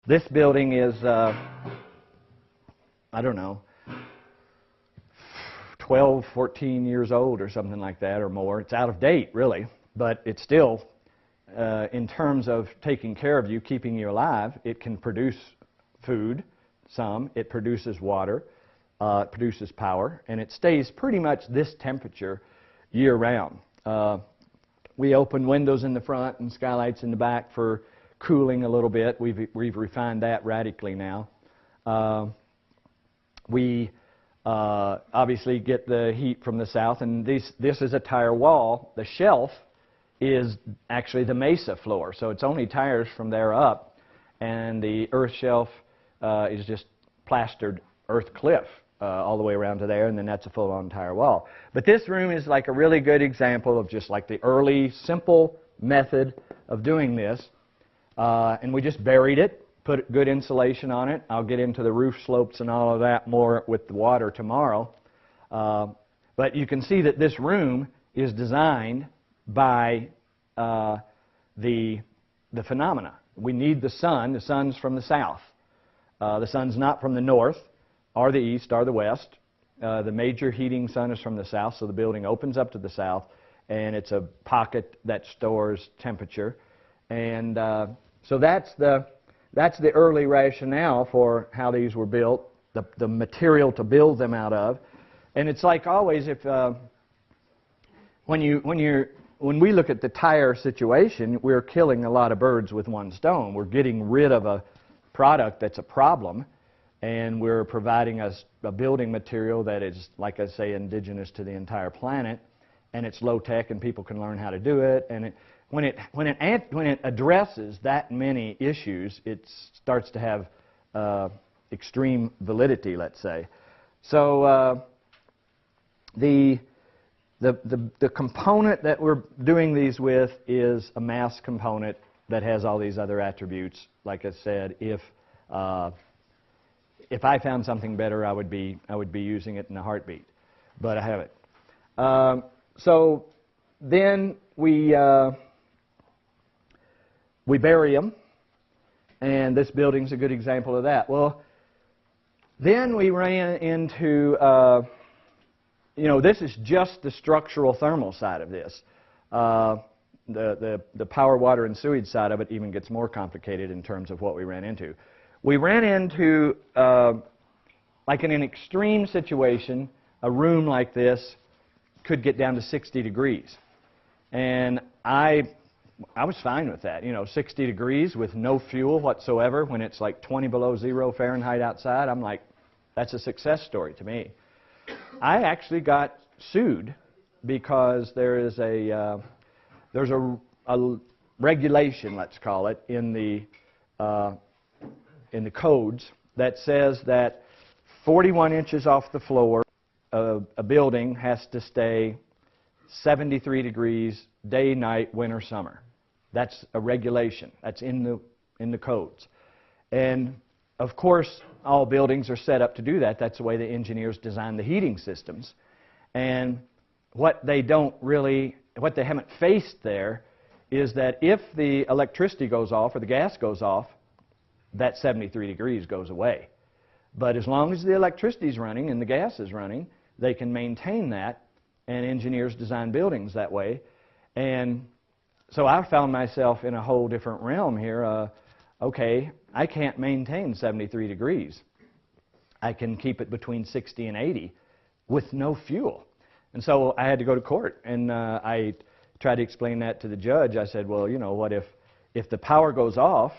This building is, I don't know, 12, 14 years old or something like that or more. It's out of date, really, but it's still, in terms of taking care of you, keeping you alive, it can produce food, it produces water, it produces power, and it stays pretty much this temperature year-round. We open windows in the front and skylights in the back for cooling a little bit. We've refined that radically now. We obviously get the heat from the south, and this is a tire wall. The shelf is actually the mesa floor, so it's only tires from there up, and the earth shelf is just plastered earth cliff all the way around to there, and then that's a full-on tire wall. But this room is like a really good example of just like the early simple method of doing this. And we just buried it, put good insulation on it. I'll get into the roof slopes and all of that more with the water tomorrow. But you can see that this room is designed by the phenomena. We need the sun. The sun's from the south. The sun's not from the north or the east or the west. The major heating sun is from the south, so the building opens up to the south, and it's a pocket that stores temperature. And so that's the early rationale for how these were built, the material to build them out of. And it's like always, if when we look at the tire situation, we're killing a lot of birds with one stone. We're getting rid of a product that's a problem, and we're providing us a building material that is, like I say, indigenous to the entire planet, and it's low tech, and people can learn how to do it. And when it addresses that many issues, it starts to have extreme validity, let's say. So the component that we're doing these with is a mass component that has all these other attributes. Like I said, if I found something better, I would be using it in a heartbeat, but I haven't. So then we bury them, and this building's a good example of that. Well, then we ran into, this is just the structural thermal side of this. The power, water, and sewage side of it even gets more complicated in terms of what we ran into. We ran into, like in an extreme situation, a room like this could get down to 60 degrees. And I was fine with that. 60 degrees with no fuel whatsoever when it's like 20 below zero Fahrenheit outside. I'm like, that's a success story to me. I actually got sued because there's a regulation, let's call it, in the codes that says that 41 inches off the floor of a building has to stay 73 degrees day, night, winter, summer. That's a regulation. That's in the codes. And of course, all buildings are set up to do that. That's the way the engineers design the heating systems. And what they haven't faced there is that if the electricity goes off or the gas goes off, that 73 degrees goes away. But as long as the electricity is running and the gas is running, they can maintain that, and engineers design buildings that way. And so I found myself in a whole different realm here. Okay, I can't maintain 73 degrees. I can keep it between 60 and 80 with no fuel. And so I had to go to court, and I tried to explain that to the judge. I said, well, what if the power goes off,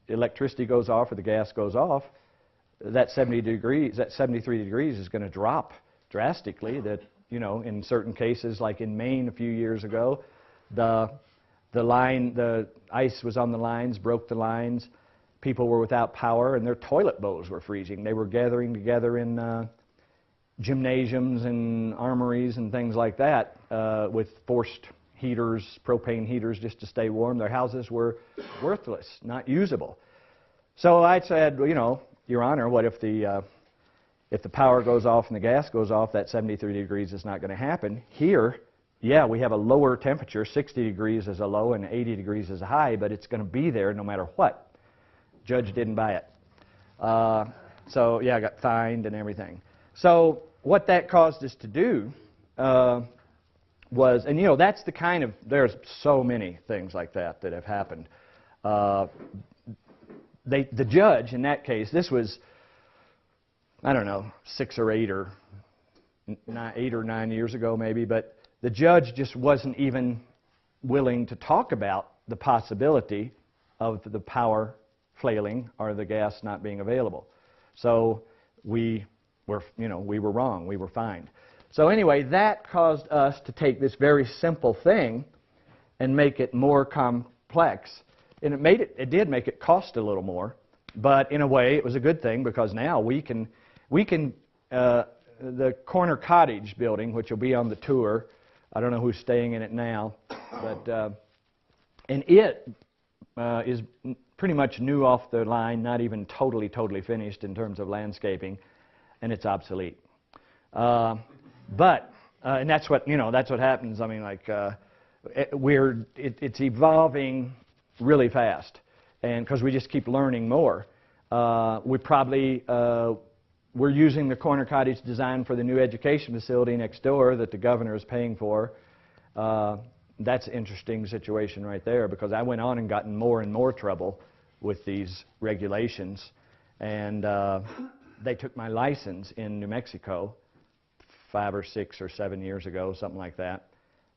the electricity goes off, or the gas goes off, that 73 degrees is going to drop drastically. That, in certain cases, like in Maine a few years ago, the ice was on the lines, broke the lines. People were without power, and their toilet bowls were freezing. They were gathering together in gymnasiums and armories and things like that with forced heaters, propane heaters, just to stay warm. Their houses were worthless, not usable. So I said, well, Your Honor, what if the power goes off and the gas goes off, that 73 degrees is not going to happen. Here, yeah, we have a lower temperature. 60 degrees is a low and 80 degrees is a high, but it's going to be there no matter what. Judge didn't buy it. So yeah, I got fined and everything. So what that caused us to do was, and you know, that's the kind of, there's so many things like that that have happened. The judge in that case, this was, I don't know, 8 or 9 years ago maybe, but the judge just wasn't even willing to talk about the possibility of the power flailing or the gas not being available. So we were wrong. We were fined. So anyway, that caused us to take this very simple thing and make it more complex. And it did make it cost a little more, but in a way it was a good thing because now we can the corner cottage building, which will be on the tour. I don't know who's staying in it now, but and it is pretty much new off the line, not even totally finished in terms of landscaping, and it's obsolete. But and that's what happens. I mean, like it's evolving really fast, and because we just keep learning more. We're using the corner cottage design for the new education facility next door that the governor is paying for. That's an interesting situation right there because I went on and got in more and more trouble with these regulations, and they took my license in New Mexico 5 or 6 or 7 years ago, something like that.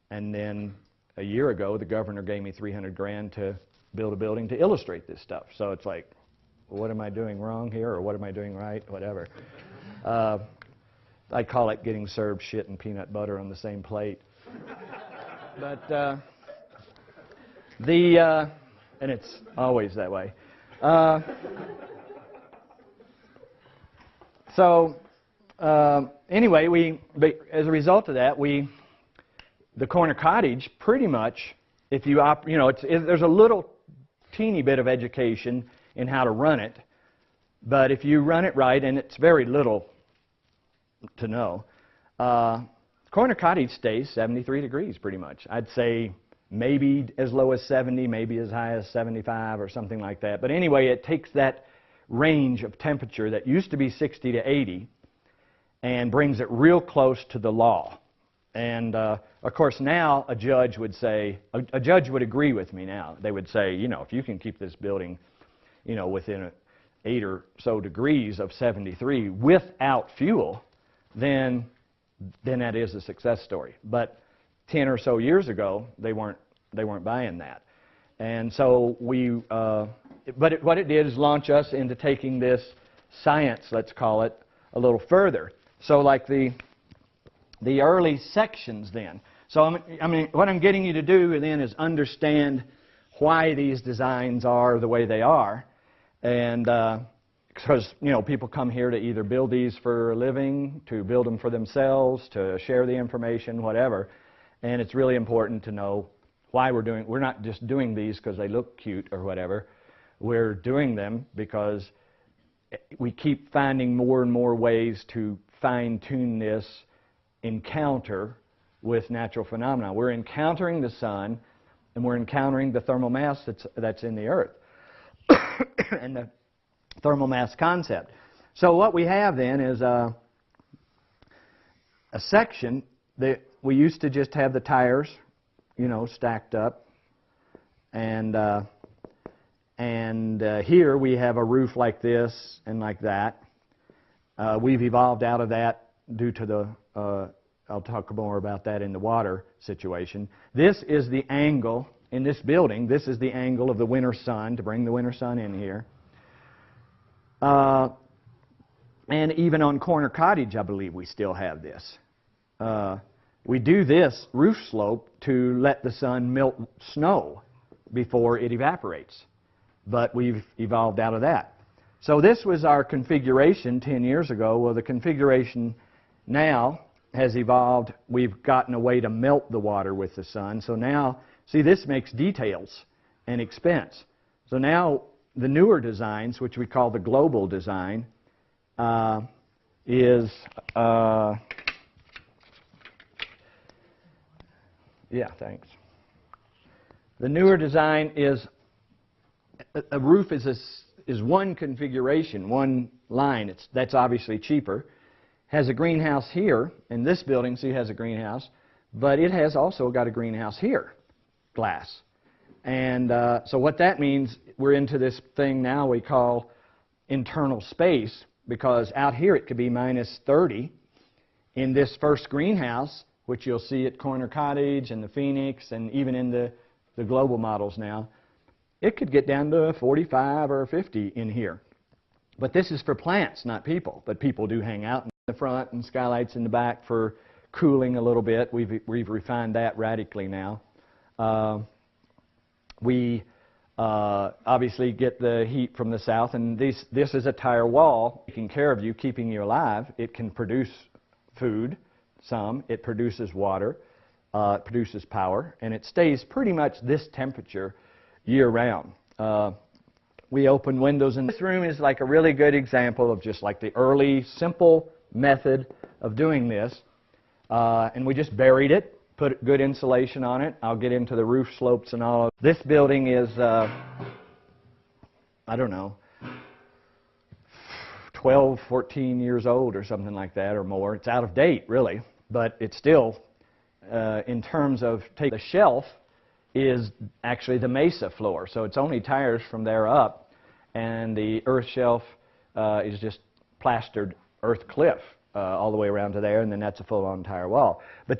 And then a year ago, the governor gave me $300,000 to build a building to illustrate this stuff. So it's like, what am I doing wrong here, or what am I doing right, whatever. I call it getting served shit and peanut butter on the same plate. But and it's always that way. Anyway, as a result of that, the corner cottage pretty much, if you there's a little teeny bit of education in how to run it, but if you run it right, and it's very little to know, corner cottage stays 73 degrees pretty much. I'd say maybe as low as 70, maybe as high as 75 or something like that. But anyway, it takes that range of temperature that used to be 60 to 80 and brings it real close to the law. And of course now a judge would say, a judge would agree with me now. They would say, if you can keep this building within 8 or so degrees of 73 without fuel, then that is a success story. But 10 or so years ago, they weren't buying that. And so what it did is launch us into taking this science, let's call it, a little further. So like the early sections then. So I mean, what I'm getting you to do then is understand why these designs are the way they are. And because people come here to either build these for a living, to build them for themselves, to share the information, whatever. And it's really important to know why we're not just doing these because they look cute or whatever. We're doing them because we keep finding more and more ways to fine-tune this encounter with natural phenomena. We're encountering the sun, and we're encountering the thermal mass that's in the earth. And the thermal mass concept. So what we have then is a section that we used to just have the tires, stacked up, and here we have a roof like this and like that. We've evolved out of that due to the I'll talk more about that in the water situation. This is the angle in this building. This is the angle of the winter sun, to bring the winter sun in here. And even on corner cottage, I believe we still have this. We do this roof slope to let the sun melt snow before it evaporates. But we've evolved out of that. So this was our configuration 10 years ago. Well, the configuration now has evolved. We've gotten a way to melt the water with the sun. So now, see, this makes details and expense. So now the newer designs, which we call the global design, is thanks. The newer design is a roof is is one configuration, one line. That's obviously cheaper. Has a greenhouse here, and this building, see, has a greenhouse, but it has also got a greenhouse here, glass. And so what that means, we're into this thing now we call internal space, because out here it could be -30 in this first greenhouse, which you'll see at Corner Cottage and the Phoenix and even in the global models now. It could get down to 45 or 50 in here. But this is for plants, not people. But people do hang out in the front and skylights in the back for cooling a little bit. We've refined that radically now. We obviously get the heat from the south, and this is a tire wall taking care of you, keeping you alive. It can produce food, some. It produces water. It produces power, and it stays pretty much this temperature year-round. We open windows, and this room is like a really good example of just like the early, simple method of doing this. And we just buried it, put good insulation on it. I'll get into the roof slopes and all of this. Building is, I don't know, 12, 14 years old or something like that or more. It's out of date, really, but it's still, in terms of the shelf, is actually the mesa floor. So it's only tires from there up, and the earth shelf is just plastered earth cliff all the way around to there, and then that's a full-on tire wall. But this